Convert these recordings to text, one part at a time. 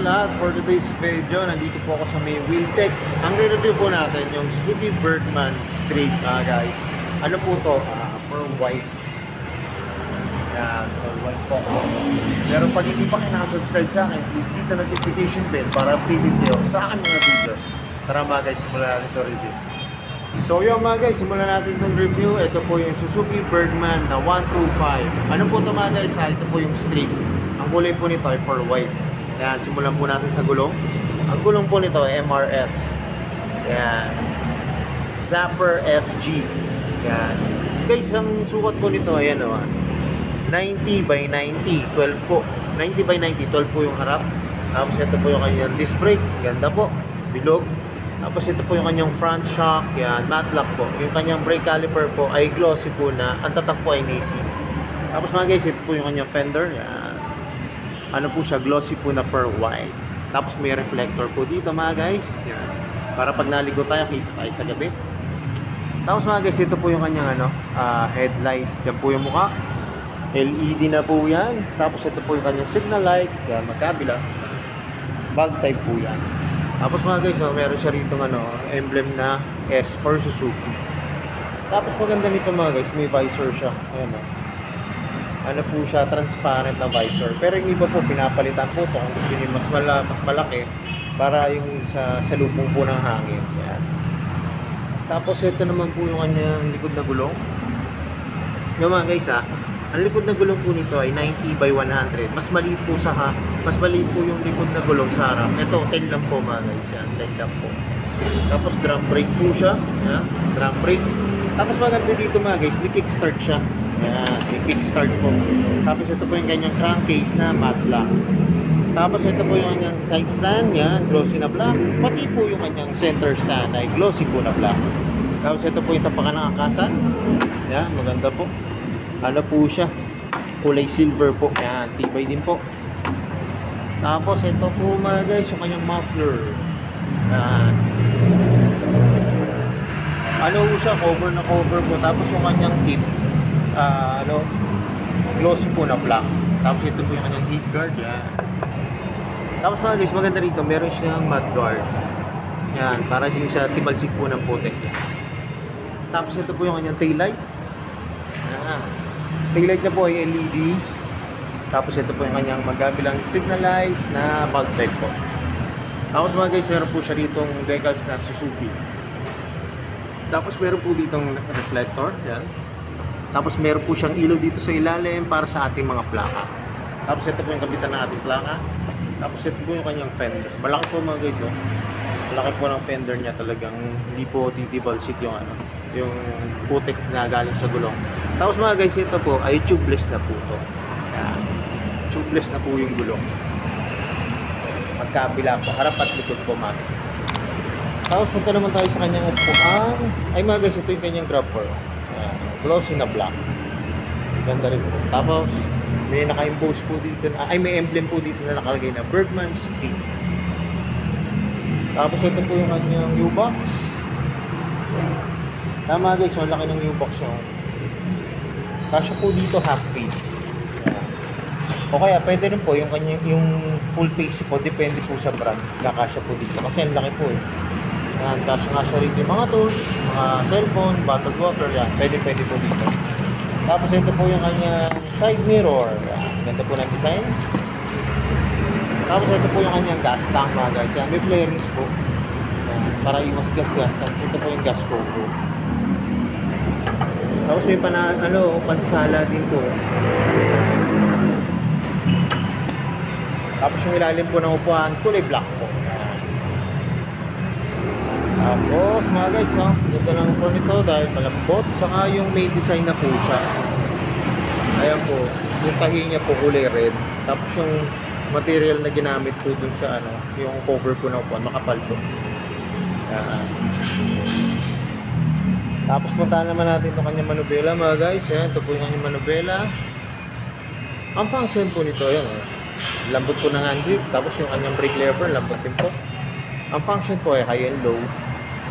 lahat, for today's video, nandito po ako sa may Wheeltech. Ang re-review po natin yung Suzuki Bergman Street, guys. Ano po to? Pearl white. Yan, pearl white po. Pero pag hindi pa kayo nakasubscribe sa akin, please hit the notification bell para updated kayo sa aking mga videos. Tara mga guys, simulan natin ito review. So yun mga guys, simulan natin itong review. Ito po yung Suzuki Bergman na 125. Ano po ito mga guys? Ito po yung Street. Ang kulay po nito ay pearl white. Yan, simulan po natin sa gulong. Ang gulong po nito ay MRF. Yan. Zapper FG. Yan. Guys, ang sukat po nito, ayan o. 90 by 90, 12 po. 90 by 90, 12 po yung harap. Tapos ito po yung kanyang disc brake. Ganda po. Bilog. Tapos ito po yung kanyang front shock. Yan, matte lock po. Yung kanyang brake caliper po ay glossy po na. Ang tatak po ay Macy. Tapos mga guys, ito po yung kanyang fender. Yan. Ano po siya, glossy po na pearl white. Tapos may reflector po dito mga guys. Yan. Para pag naligo tayo, kita tayo sa gabi. Tapos mga guys, ito po yung kanyang headlight. Yan po yung mukha. LED na po yan. Tapos ito po yung kanyang signal light. Yan, magkabila. Bulb type po yan. Tapos mga guys, meron siya rito emblem na S for Suzuki. Tapos maganda nito mga guys, may visor siya. Ayan o. Ano po siya, transparent na visor. Pero yung iba po, pinapalitan po ito kung gusto nyo mas malaki para yung sa lubong po ng hangin. Yan. Tapos ito naman po yung kanyang likod na gulong. Yung mga guys ang likod na gulong po nito ay 90 by 100. Mas maliit po yung likod na gulong sa harap. Ito, 10 lang po mga guys. Yan, 10 lang po. Tapos drum brake po siya. Yan, drum brake. Tapos maganda dito mga guys, may kickstart siya. Yan, may kickstart po. Tapos ito po yung kanyang crankcase na matte black. Tapos ito po yung kanyang side stand. Yan, glossy na black. Pati po yung kanyang center stand ay glossy po na black. Tapos ito po yung tapakan ng angkasan. Yan, maganda po. Ano po siya, kulay silver po. Yan, tibay din po. Tapos ito po mga guys, yung kanyang muffler. Yan. Ano po siya, cover na cover po. Tapos yung kanyang tip, glossy po na black. Tapos ito po yung kanyang heat guard. Yan. Tapos mga guys, maganda rito, meron siyang mud guard. Yan, para sa timalsik po ng putek. Tapos ito po yung kanyang taillight. Yan. Taillight na po ay LED. Tapos ito po yung kanyang magkabilang signal light na bulb type po. Tapos mga guys, meron po siya ditong decals na Suzuki. Tapos meron po ditong reflector. Yan. Tapos meron po siyang ilaw dito sa ilalim para sa ating mga plaka. Tapos ito po yung kabitan ng ating plaka. Tapos ito po yung kanyang fender. Malaki po mga guys. Malaki po ng fender niya, talagang hindi po titibalsik yung yung putik na galing sa gulong. Tapos mga guys, ito po ay tubeless na po to. Yan. Tubeless na po yung gulong. Magkabila po, harap at likod po mga guys. Tapos punta naman tayo sa kanyang upuan. Ay mga guys, ito yung kanyang grabber. Glossy na black. Ganda rin po. Tapos may naka-impose po dito na, may emblem po dito na nakalagay na Bergman Street. Tapos ito po yung kanyang U-box. Tama guys, malaki ng U-box niya. Kasya po dito half face. O kaya pwede rin po yung kanyang full face po, depende po sa brand. Kakasya po dito kasi ang laki po eh. Yan, kasya nga siya rin yung mga tools, mga cellphone, bottled water, yan. Pwede po dito. Tapos ito po yung kanyang side mirror. Yan, ganda po ng design. Tapos ito po yung kanyang gas tank mga guys. Yan, may flarings po. Yan, para iwas gas-gas. Ito po yung gas co po. Tapos may pansala din po. Tapos yung ilalim po ng upuan, kulay black po. Yan. Tapos mga guys, ganda lang po nito dahil malambot. Saka yung may design na po siya. Ayan po, yung tahi niya po kulay red. Tapos yung material na ginamit po dun sa yung cover po ng upuan, makapal po. Yan. Tapos puntahan naman natin itong kanyang manubela mga guys. Yan, ito po yung kanyang manubela. Ang function po nito, yan lambot po ng hand grip. Tapos yung kanyang brake lever, lambot din po. Ang function po ay high and low,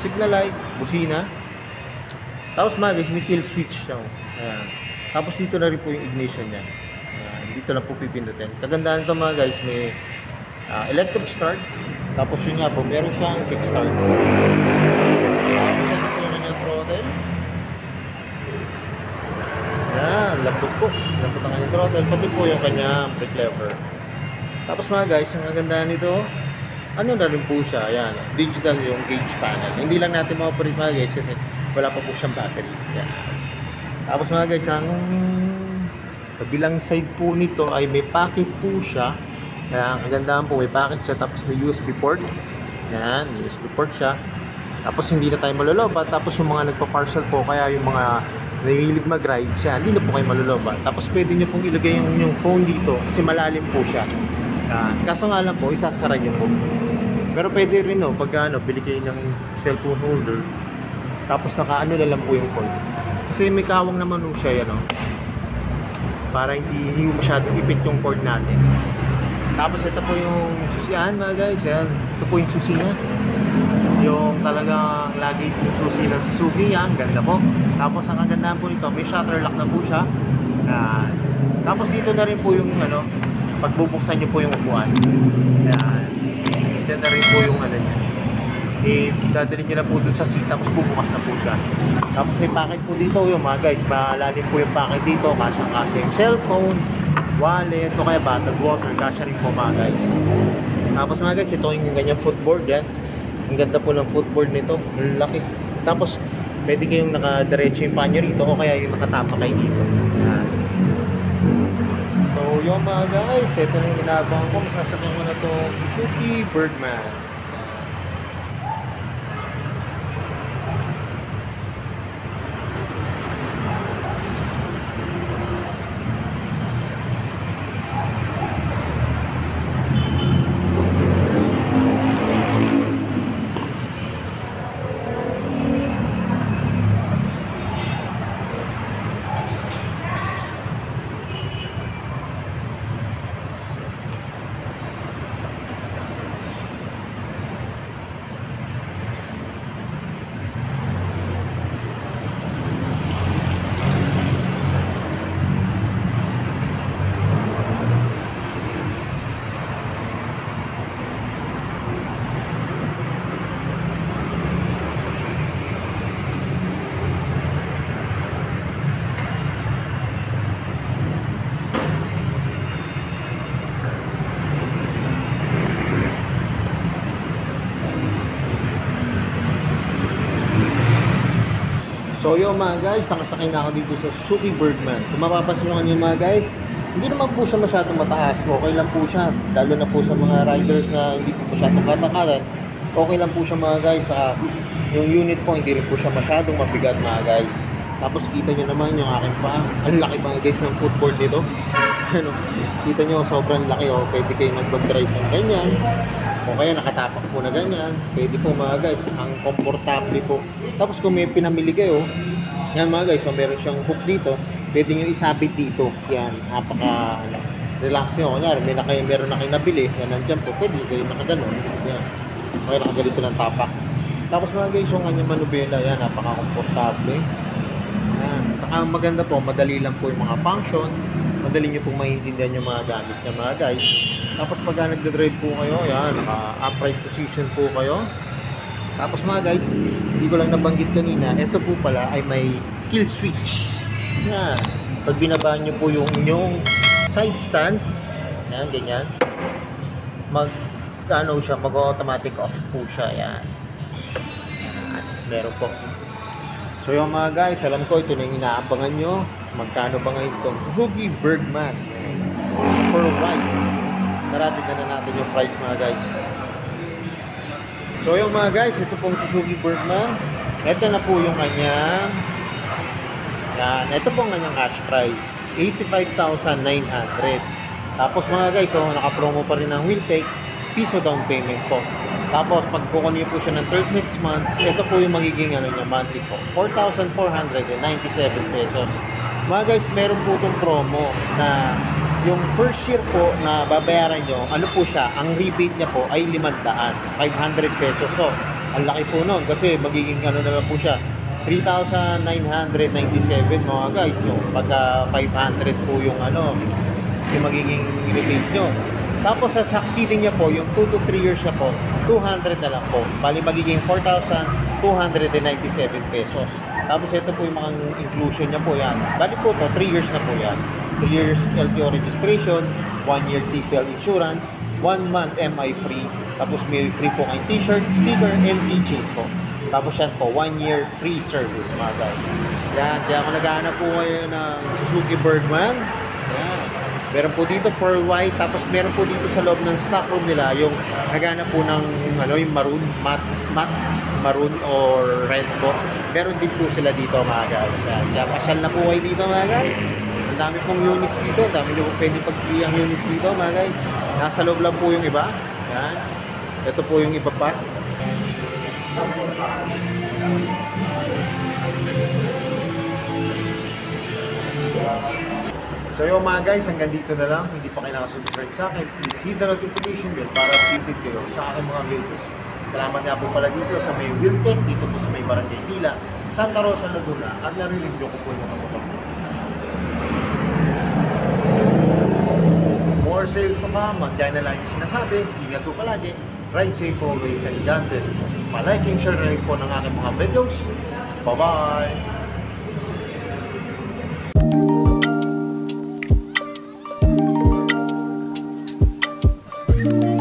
signal light, busina. Tapos mga guys, may kill switch siya. Ayan. Tapos dito na rin po yung ignition niya. Ayan. Dito lang po pipindutin. Kagandahan ito mga guys, may electric start. Tapos yun nga po, meron siyang kickstart. Tapos ito po yung kanyang throttle. Yan, lambot po. Lambot ang kanyang throttle. Pati po yung kanyang brake lever. Tapos mga guys, ang maganda nito, ano na rin po siya, yan, digital yung gauge panel. Hindi lang natin ma-operate mga guys kasi wala pa po siyang battery. Yan. Tapos mga guys, ang kabilang side po nito ay may packet po siya. Kaya ang kagandahan po, may packet siya tapos may USB port. Yan, USB port siya. Tapos hindi na tayo malulobat. Tapos yung mga nagpa-parcel po, kaya yung mga nahilig mag-ride siya, hindi na po kayo malulobat. Tapos pwede nyo pong ilagay yung phone dito kasi malalim po siya. Kaso nga lang po, isasara nyo po. Pero pwede rin no, pagka bili kayo ng cellphone holder, tapos nakaano na lang po yung cord. Kasi may kawang naman po siya yan, no? Para hindi masyadong ipit yung cord natin. Tapos ito po yung susian mga guys, yan. Ito po yung susi niya. Yung talagang lagi yung susi ng Suzuki, yan, ganda po. Tapos ang kagandahan po nito, may shutter lock na po siya. Tapos dito na rin po yung pagbubuksan nyo po yung upuan. Yan. Diyan na rin po yung niya. Dadalhin nyo na po dun sa seat, tapos bubukas na po siya. Tapos may packet po dito yung mga guys, malalim po yung packet dito, kasya yung cellphone, wallet, o kaya bottled water, kasya rin po mga guys. Tapos mga guys, ito yung ganyang footboard yan. Ang ganda po ng footboard nito, laki. Tapos pwede kayong nakadiretso yung panyo rito, o kaya yung nakatapa kayo dito. Yan. So yung mga guys, ito na yung inabang ko, masasakyan ko na itong Suzuki Birdman. So yun mga guys, nakasakay na ako dito sa Suzuki Birdman. Kung mapapansin nyo kanyo mga guys, hindi naman po siya masyadong mataas. Okay lang po siya, lalo na po sa mga riders na hindi po masyadong katakaran. Okay lang po siya mga guys. Yung unit po, hindi rin po siya masyadong mabigat mga guys. Tapos kita nyo naman yung aking paa. Ang laki mga guys ng footboard nito. Kita nyo, sobrang laki. Pwede kayo nag-drive ng ganyan. O kaya nakatapak po na ganyan. Pwede po mga guys, ang komportable po. Tapos kung may pinamili kayo, yan mga guys, meron siyang hook dito, pwede nyo isabit dito. Yan, napaka relax nyo. Kunyari, meron na kayo nabili, yan nandyan po, pwede kayo nakaganon. Yan, okay, nakagalito ng tapak. Tapos mga guys, yung kanyang manubela, yan, napaka-komportable. Yan, saka maganda po, madali lang po yung mga function. Madali nyo pong maintindihan yung mga gamit niya mga guys. Tapos pag nagda-drive po kayo, yan, naka-upright position po kayo. Tapos mga guys, hindi ko lang nabanggit kanina, ito po pala ay may kill switch. Yan, pag binaba nyo po yung inyong side stand, yan, ganyan, mag-automatic off po siya, yan. Yan, meron po. So yung mga guys, alam ko ito na yung inaabangan nyo. Magkano ba ngayon itong Suzuki Birdman for ride? Tara, tignan na natin yung price mga guys. So yung mga guys, ito pong Suzuki Birdman. Ito na po yung kanyang, yan, ito pong kanyang cash price, 85,900. Tapos mga guys, naka-promo pa rin ng Wheeltech, piso down payment po. Tapos pag kukunin po siya ng 36 months, ito po yung magiging monthly po, 4,497 pesos. Mga guys, meron po itong promo na yung first year po na babayaran nyo, po siya, ang rebate niya po ay 500 pesos. So, ang laki po nun kasi magiging na lang po siya, 3,997 mga guys. So, pagka 500 po yung yung magiging rebate nyo. Tapos sa succeeding niya po, yung 2 to 3 years niya po, 200 na lang po. Bali magiging 4,297 pesos. Tapos ito po yung mga inclusion niya po yan. Bali po to 3 years na po yan. 3 years LTO registration, 1 year TPL insurance, 1 month MI free. Tapos may free po kayong t-shirt, sticker, and keychain po. Tapos yan po, 1 year free service mga guys. Yan, kaya kung naghahanap po kayo ng Suzuki Bergman, yan. Meron po dito pearl white, tapos meron po dito sa loob ng stock room nila yung naghahanap po ng yung maroon, matte maroon or red po. Meron din po sila dito mga guys. Yan. Kaya pasyal na po kayo dito mga guys. Ang dami pong units dito, ang dami nyo pwede pag-free ang units dito mga guys. Nasa loob lang po yung iba. Yan. Ito po yung iba pa. So yung mga guys, hanggang dito na lang. Hindi pa kayo nakasubscribe sa akin, please hit the notification bell para updated kayo sa aking mga videos. Salamat nga po pala dito sa may Wiltec, dito po sa may Barangay Tila, Santa Rosa, Laguna, at nare-review ko po yung mga motor. More sales to come, magkaya na lang yung sinasabi, ingat po palagi, ride safe always, and God bless po. Pa-liking, share na rin po ng aking mga videos. Bye-bye! Thank you.